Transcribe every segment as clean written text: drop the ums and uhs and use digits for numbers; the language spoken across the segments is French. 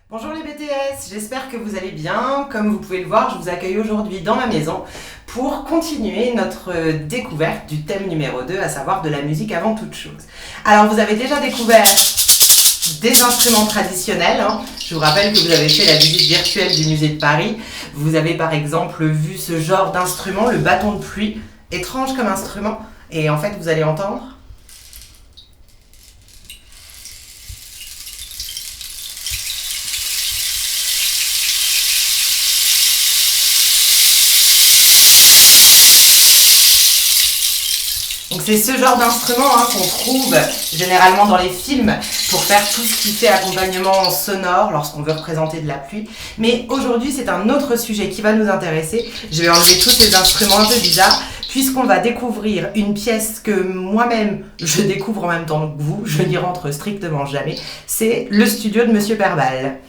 Bonjour les BTS, j'espère que vous allez bien. Comme vous pouvez le voir, je vous accueille aujourd'hui dans ma maison pour continuer notre découverte du thème numéro 2, à savoir de la musique avant toute chose. Alors vous avez déjà découvert des instruments traditionnels. Je vous rappelle que vous avez fait la visite virtuelle du musée de Paris. Vous avez par exemple vu ce genre d'instrument, le bâton de pluie, étrange comme instrument. Et en fait vous allez entendre. Donc c'est ce genre d'instrument qu'on trouve généralement dans les films pour faire tout ce qui fait accompagnement sonore lorsqu'on veut représenter de la pluie. Mais aujourd'hui c'est un autre sujet qui va nous intéresser. Je vais enlever tous ces instruments un peu bizarres puisqu'on va découvrir une pièce que moi-même je découvre en même temps que vous. Je n'y rentre strictement jamais. C'est le studio de Monsieur Berbal.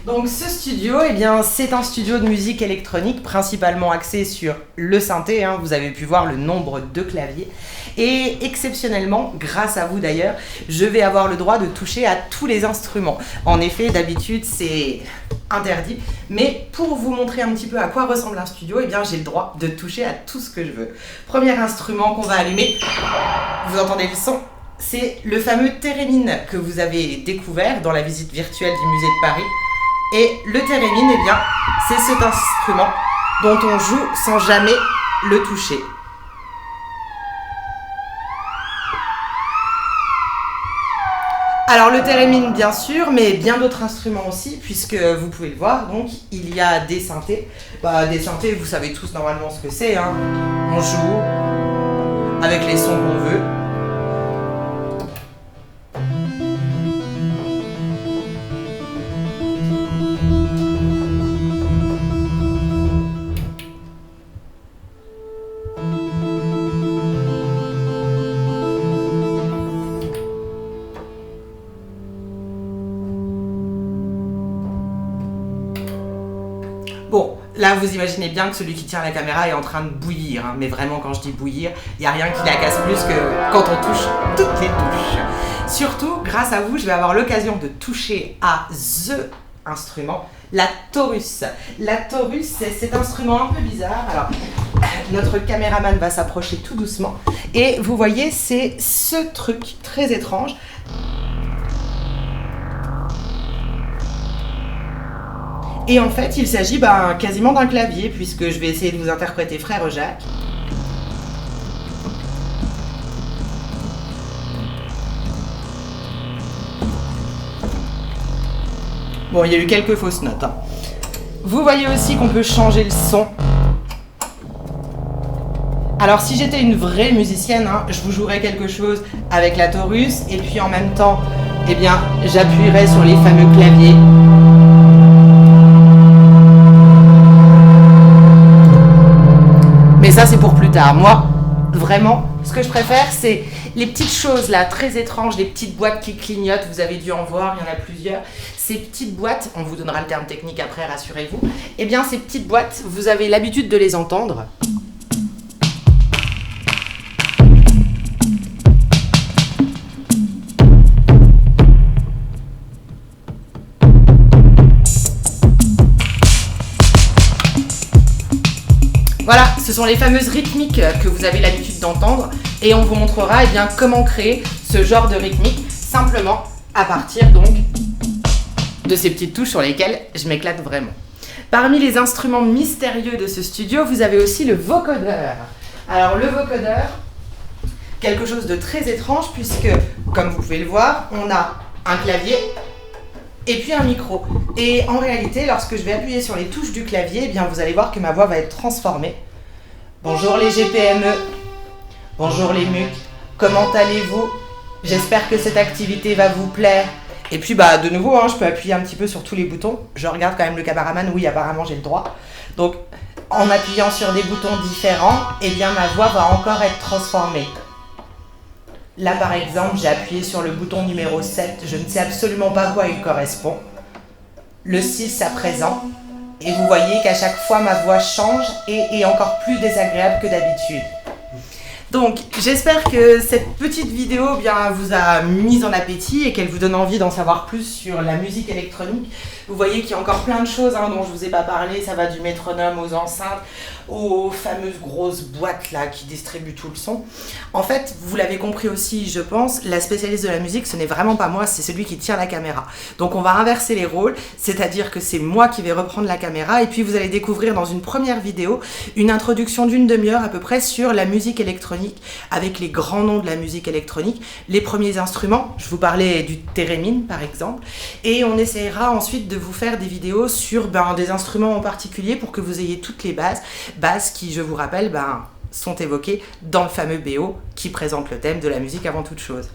Donc ce studio, c'est un studio de musique électronique principalement axé sur le synthé, vous avez pu voir le nombre de claviers. Et exceptionnellement, grâce à vous d'ailleurs, je vais avoir le droit de toucher à tous les instruments. En effet, d'habitude c'est interdit, mais pour vous montrer un petit peu à quoi ressemble un studio, j'ai le droit de toucher à tout ce que je veux. Premier instrument qu'on va allumer, vous entendez le son ? C'est le fameux thérémine que vous avez découvert dans la visite virtuelle du musée de Paris. Et le thérémine, c'est cet instrument dont on joue sans jamais le toucher. Alors le thérémine bien sûr, mais bien d'autres instruments aussi, puisque vous pouvez le voir, donc il y a des synthés. Des synthés, vous savez tous normalement ce que c'est, On joue avec les sons qu'on veut. Bon, là vous imaginez bien que celui qui tient la caméra est en train de bouillir, mais vraiment quand je dis bouillir, il n'y a rien qui la casse plus que quand on touche toutes les touches. Surtout, grâce à vous, je vais avoir l'occasion de toucher à THE instrument, la Taurus. La Taurus, c'est cet instrument un peu bizarre. Alors, notre caméraman va s'approcher tout doucement. Et vous voyez, c'est ce truc très étrange. Et en fait, il s'agit quasiment d'un clavier, puisque je vais essayer de vous interpréter Frère Jacques. Bon, il y a eu quelques fausses notes. Vous voyez aussi qu'on peut changer le son. Alors, si j'étais une vraie musicienne, je vous jouerais quelque chose avec la Taurus, et puis en même temps, j'appuierais sur les fameux claviers. Mais ça, c'est pour plus tard. Moi, vraiment, ce que je préfère, c'est les petites choses là, très étranges, les petites boîtes qui clignotent. Vous avez dû en voir, il y en a plusieurs. Ces petites boîtes, on vous donnera le terme technique après, rassurez-vous. Ces petites boîtes, vous avez l'habitude de les entendre. Voilà, ce sont les fameuses rythmiques que vous avez l'habitude d'entendre et on vous montrera comment créer ce genre de rythmique simplement à partir donc de ces petites touches sur lesquelles je m'éclate vraiment. Parmi les instruments mystérieux de ce studio, vous avez aussi le vocodeur. Alors le vocodeur, quelque chose de très étrange puisque, comme vous pouvez le voir, on a un clavier et puis un micro. Et en réalité, lorsque je vais appuyer sur les touches du clavier, vous allez voir que ma voix va être transformée. Bonjour les GPME, bonjour les MUC, comment allez-vous? J'espère que cette activité va vous plaire. Et puis de nouveau, je peux appuyer un petit peu sur tous les boutons. Je regarde quand même le caméraman, oui apparemment j'ai le droit. Donc en appuyant sur des boutons différents, ma voix va encore être transformée. Là par exemple, j'ai appuyé sur le bouton numéro 7, je ne sais absolument pas à quoi il correspond. Le 6 à présent, Et vous voyez qu'à chaque fois, ma voix change et est encore plus désagréable que d'habitude. Donc, j'espère que cette petite vidéo vous a mis en appétit et qu'elle vous donne envie d'en savoir plus sur la musique électronique. Vous voyez qu'il y a encore plein de choses dont je ne vous ai pas parlé. Ça va du métronome aux enceintes, aux fameuses grosses boîtes là qui distribuent tout le son. En fait, vous l'avez compris aussi, je pense, la spécialiste de la musique, ce n'est vraiment pas moi, c'est celui qui tient la caméra. Donc on va inverser les rôles, c'est-à-dire que c'est moi qui vais reprendre la caméra et puis vous allez découvrir dans une première vidéo une introduction d'une demi-heure à peu près sur la musique électronique avec les grands noms de la musique électronique, les premiers instruments, je vous parlais du thérémine par exemple, et on essaiera ensuite de vous faire des vidéos sur des instruments en particulier pour que vous ayez toutes les bases qui, je vous rappelle, sont évoquées dans le fameux BO qui présente le thème de la musique avant toute chose.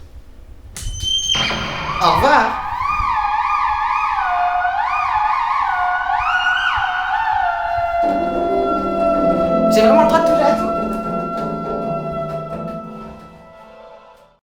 Au revoir! J'ai vraiment le droit de tout